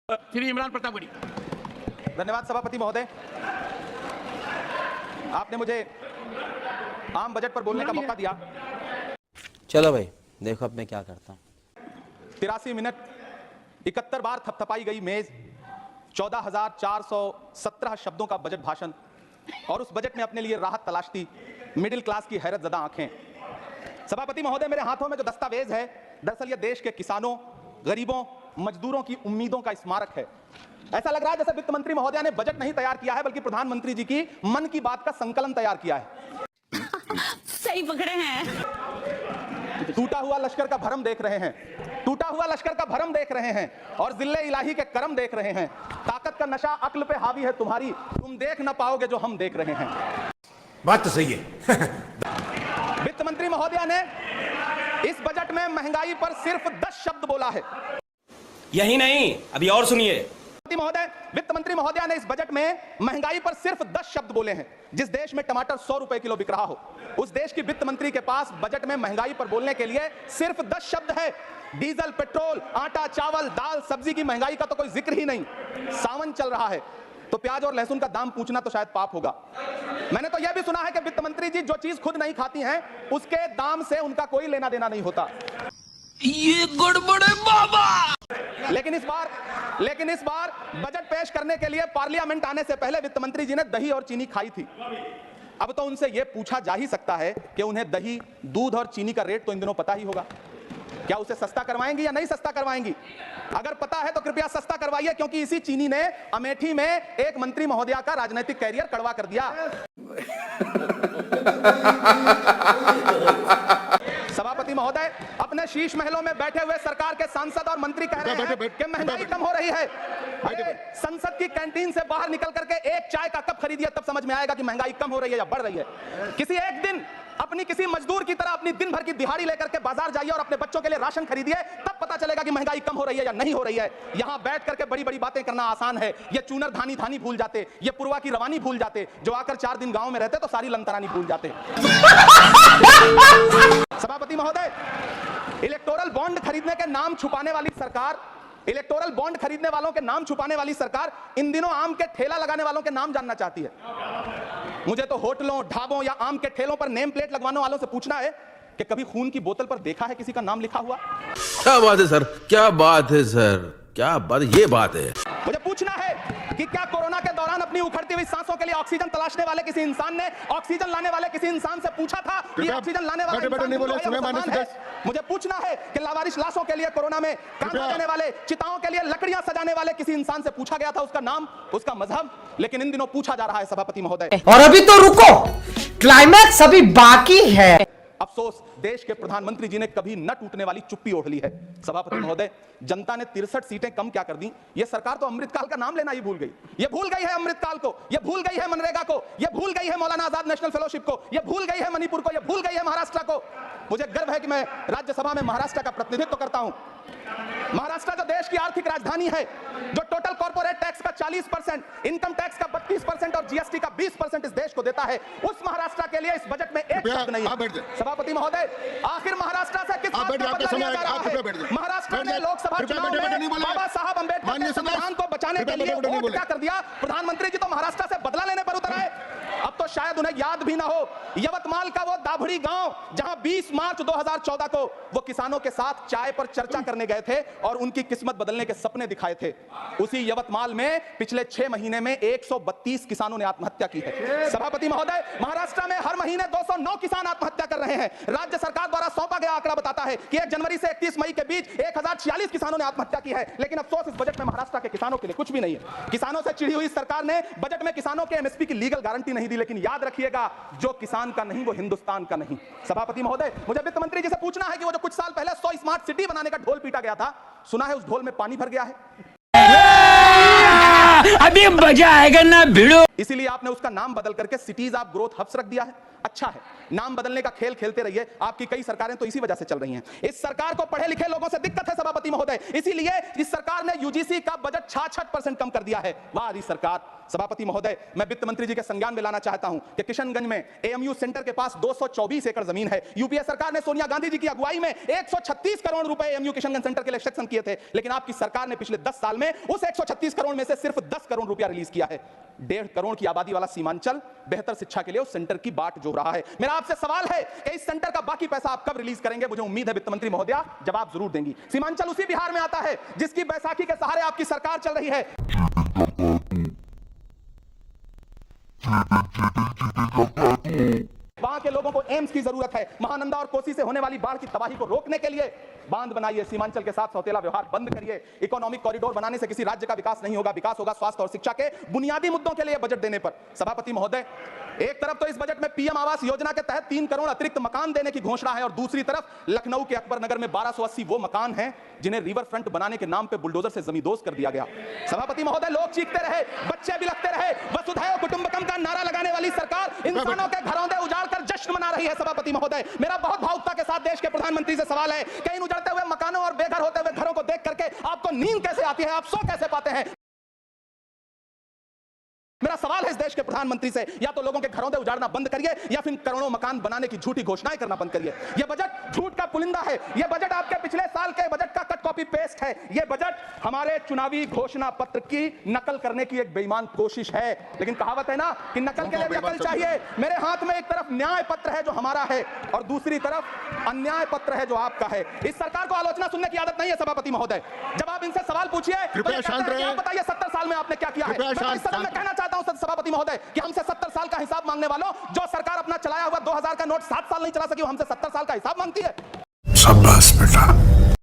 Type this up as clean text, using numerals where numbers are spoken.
श्री इमरान प्रतापगढ़ी। धन्यवाद सभापति महोदय, आपने मुझे आम बजट पर बोलने का मौका दिया। चलो भाई देखो अब मैं क्या करता हूँ। 83 मिनट 71 बार थपथपाई गई मेज, 14,417 शब्दों का बजट भाषण, और उस बजट में अपने लिए राहत तलाशती मिडिल क्लास की हैरत ज़दा आंखें। सभापति महोदय, मेरे हाथों में जो दस्तावेज है दरअसल ये देश के किसानों, गरीबों, मजदूरों की उम्मीदों का स्मारक है। ऐसा लग रहा है जैसे वित्त मंत्री महोदय ने बजट नहीं तैयार किया है बल्कि प्रधानमंत्री जी की मन की बात का संकलन तैयार किया है। सही पकड़े हैं। टूटा हुआ लश्कर का भरम देख रहे हैं, टूटा हुआ लश्कर का भरम देख रहे हैं और जिल्ले इलाही के करम देख रहे हैं। ताकत का नशा अक्ल पे हावी है तुम्हारी, तुम देख ना पाओगे जो हम देख रहे हैं। बात तो सही है। वित्त मंत्री महोदय ने इस बजट में महंगाई पर सिर्फ 10 शब्द बोला है। यही नहीं, अभी और सुनिए। वित्त मंत्री महोदय ने इस बजट में महंगाई पर सिर्फ 10 शब्द बोले हैं। जिस देश में टमाटर 100 रुपए किलो बिक रहा हो, उस देश की वित्त मंत्री के पास बजट में महंगाई पर बोलने के लिए सिर्फ 10 शब्द है। डीजल, पेट्रोल, आटा, चावल, दाल, सब्जी की महंगाई का तो कोई जिक्र ही नहीं। सावन चल रहा है तो प्याज और लहसुन का दाम पूछना तो शायद पाप होगा। मैंने तो यह भी सुना है कि वित्त मंत्री जी जो चीज खुद नहीं खाती हैं उसके दाम से उनका कोई लेना देना नहीं होता। ये गड़बड़ है बाबा। लेकिन इस बार बजट पेश करने के लिए पार्लियामेंट आने से पहले वित्त मंत्री जी ने दही और चीनी खाई थी। अब तो उनसे यह पूछा जा ही सकता है कि उन्हें दही, दूध और चीनी का रेट तो इन दिनों पता ही होगा। क्या उसे सस्ता करवाएंगी या नहीं सस्ता करवाएंगी? अगर पता है तो कृपया सस्ता करवाइए, क्योंकि इसी चीनी ने अमेठी में एक मंत्री महोदया का राजनीतिक कैरियर कड़वा कर दिया। सभापति महोदय, अपने शीश महलों में बैठे हुए सरकार के सांसद और मंत्री कह रहे हैं कि महंगाई कम हो रही है। संसद की कैंटीन से बाहर निकल करके एक चाय का कप खरीदिए, तब समझ में आएगा कि महंगाई कम हो रही है या बढ़ रही है। किसी एक दिन अपनी किसी मजदूर की तरह अपनी दिन भर की दिहाड़ी लेकर के बाजार जाइए और अपने बच्चों के लिए राशन खरीदिए, तब पता चलेगा कि महंगाई कम हो रही है या नहीं हो रही है। यहां बैठ करके बड़ी बड़ी बातें करना आसान है। ये चूनर धानी धानी भूल जाते, ये पुरवा की रवानी भूल जाते, जो आकर 4 दिन गांव में रहते तो सारी लंतरानी भूल जाते। सभापति महोदय, इलेक्टोरल बॉन्ड खरीदने के नाम छुपाने वाली सरकार, इलेक्टोरल बॉन्ड खरीदने वालों के नाम छुपाने वाली सरकार इन दिनों आम के ठेला लगाने वालों के नाम जानना चाहती है। मुझे तो होटलों, ढाबों या आम के ठेलों पर नेम प्लेट लगवाने वालों से पूछना है कि कभी खून की बोतल पर देखा है किसी का नाम लिखा हुआ? क्या बात है सर, क्या बात है सर, क्या बात, ये बात है। मुझे पूछना है कि क्या कोरोना के दौरान अपनी उखड़ती हुई सांसों के लिए ऑक्सीजन तलाशने वाले किसी इंसान ने ऑक्सीजन लाने वाले किसी इंसान से पूछा था कि ऑक्सीजन लाने वाला इंसान है? मुझे पूछना है कि लावारिश लाशों के लिए कोरोना में काम देने वाले, चिताओं के लिए लकड़ियां सजाने वाले किसी इंसान से पूछा गया था उसका नाम, उसका मजहब? लेकिन इन दिनों पूछा जा रहा है सभापति महोदय। और अभी तो रुको, क्लाइमैक्स अभी बाकी है। अफसोस, देश के प्रधानमंत्री जी ने कभी न टूटने वाली चुप्पी ओढ़ ली है। सभापति महोदय, जनता ने 63 सीटें कम क्या कर दी, ये सरकार तो अमृतकाल का नाम लेना ही भूल गई। ये भूल गई है अमृतकाल को, ये भूल गई है मनरेगा को, ये भूल गई है मौलाना आजाद नेशनल फेलोशिप को, ये भूल गई है मणिपुर को, ये भूल गई है महाराष्ट्र को। मुझे गर्व है कि मैं राज्यसभा में महाराष्ट्र का प्रतिनिधित्व करता हूं। महाराष्ट्र जो देश की आर्थिक राजधानी है, जो टोटल कॉर्पोरेट टैक्स का 40%, इनकम टैक्स का 32% और जीएसटी का 20% इस देश को देता है, उस महाराष्ट्र के लिए इस बजट में एक शब्द नहीं है। सभापति महोदय, आखिर महाराष्ट्र से किस बात का बदला लिया जा रहा है? महाराष्ट्र में लोकसभा चुनाव में बाबा साहब अंबेडकर के संविधान को बचाने के लिए वोट क्या कर दिया? प्रधानमंत्री जी तो महाराष्ट्र से बदला लेने पर उतर आए। अब तो शायद उन्हें याद भी ना हो, यवतमाल का वो दाभड़ी गांव जहां 20 मार्च 2014 को वो किसानों के साथ चाय पर चर्चा करने गए थे और उनकी किस्मत बदलने के सपने दिखाए थे। उसी यवतमाल में पिछले 6 महीने में 132 किसानों ने आत्महत्या की है। सभापति महोदय, महाराष्ट्र में हर महीने 209 किसान आत्महत्या कर रहे हैं। राज्य सरकार द्वारा सौंपा गया आंकड़ा बताता है कि 1 जनवरी से 31 मई के बीच 1046 किसानों ने आत्महत्या की है। लेकिन अफसोस, इस बजट में महाराष्ट्र के किसानों के लिए कुछ भी नहीं है। किसानों से चिढ़ी हुई सरकार ने बजट में किसानों के एमएसपी की लीगल गारंटी नहीं दी। लेकिन याद रखिएगा, जो किसान का नहीं वो हिंदुस्तान का नहीं। सभापति महोदय, मुझे वित्त मंत्री जी से पूछना है कि वो जो कुछ साल पहले 100 स्मार्ट सिटी बनाने का ढोल पीटा गया था, सुना है उस ढोल में पानी भर गया है। अभी मजा आएगा ना भिड़ो। इसीलिए आपने उसका नाम बदल करके सिटीज ऑफ ग्रोथ हब्स रख दिया है। अच्छा है, नाम बदलने का खेल खेलते रहिए। आपकी कई सरकारें तो इसी वजह से चल रही हैं। इस सरकार को पढ़े लिखे लोगों से दिक्कत है सभापति महोदय, इसीलिए इस सरकार ने यूजीसी का बजट 66% कम कर दिया है। वाह जी सरकार। सभापति महोदय, मैं वित्त मंत्री जी के संज्ञान में लाना चाहता हूं कि किशनगंज में एएमयू सेंटर के पास 224 एकड़ जमीन है। यूपीए सरकार ने सोनिया गांधी जी की अगुवाई में 136 करोड़ रुपए एएमयू किशनगंज सेंटर के लिए सेक्शन किए थे, लेकिन आपकी सरकार ने पिछले 10 साल में उस 136 करोड़ में से सिर्फ 10 करोड़ रुपया रिलीज किया है। 1.5 करोड़ की आबादी वाला सीमांचल बेहतर शिक्षा के लिए उस सेंटर की बाट जोड़ रहा है। मेरा आपसे सवाल है कि इस सेंटर का बाकी पैसा आप कब रिलीज करेंगे? मुझे उम्मीद है वित्त मंत्री महोदया जवाब जरूर देंगी। सीमांचल उसी बिहार में आता है जिसकी बैसाखी के सहारे आपकी सरकार चल रही है। वहां के लोगों को एम्स की जरूरत है। महानंदा और कोसी से होने वाली बाढ़ की तबाही को रोकने के लिए बांध बनाइए, सीमांचल के साथ सौतेला व्यवहार बंद करिए। इकोनॉमिक कॉरिडोर बनाने से किसी राज्य का विकास नहीं होगा, विकास होगा स्वास्थ्य और शिक्षा के बुनियादी मुद्दों के लिए बजट देने पर। सभापति महोदय, एक तरफ तो इस बजट में पीएम आवास योजना के तहत 3 करोड़ अतिरिक्त मकान देने की घोषणा है और दूसरी तरफ लखनऊ के अकबर नगर में 1280 वो मकान हैं जिन्हें रिवर फ्रंट बनाने के नाम पे बुलडोजर से जमींदोज कर दिया गया। सभापति महोदय, लोग चीखते रहे, बच्चे बिलखते रहे, वसुधैव कुटुंबकम का नारा लगाने वाली सरकार इंसानों के घरौंदे उजाड़ कर जश्न मना रही है। सभापति महोदय, मेरा बहुत भावुकता के साथ देश के प्रधानमंत्री से सवाल है कि इन उजड़ते हुए मकानों और बेघर होते हुए घरों को देख करके आपको नींद कैसे आती है, आप सो कैसे पाते हैं? मेरा सवाल है इस देश के प्रधानमंत्री से, या तो लोगों के घरों से उजाड़ना बंद करिए या फिर करोड़ों मकान बनाने की झूठी घोषणाएं करना बंद करिए। यह बजट झूठ का पुलिंदा है। यह बजट आपके पिछले साल के बजट का कट कॉपी पेस्ट है। यह बजट हमारे चुनावी घोषणा पत्र की नकल करने की एक बेईमान कोशिश है। लेकिन कहावत है ना कि नकल के लिए भी अकल चाहिए। मेरे हाथ में एक तरफ न्याय पत्र है जो हमारा है और दूसरी तरफ अन्याय पत्र है जो आपका है। इस सरकार को आलोचना सुनने की आदत नहीं है सभापति महोदय। जब आप इनसे सवाल पूछिए तो बताइए 70 साल में आपने क्या किया है। मैं इस सदन में कहना चाहता हूं सभापति महोदय कि हमसे 70 साल का हिसाब मांगने वालों, जो सरकार अपना चलाया हुआ 2000 का नोट 7 साल नहीं चला सकी, वो हमसे 70 साल का हिसाब मांगती है। शाबाश बेटा।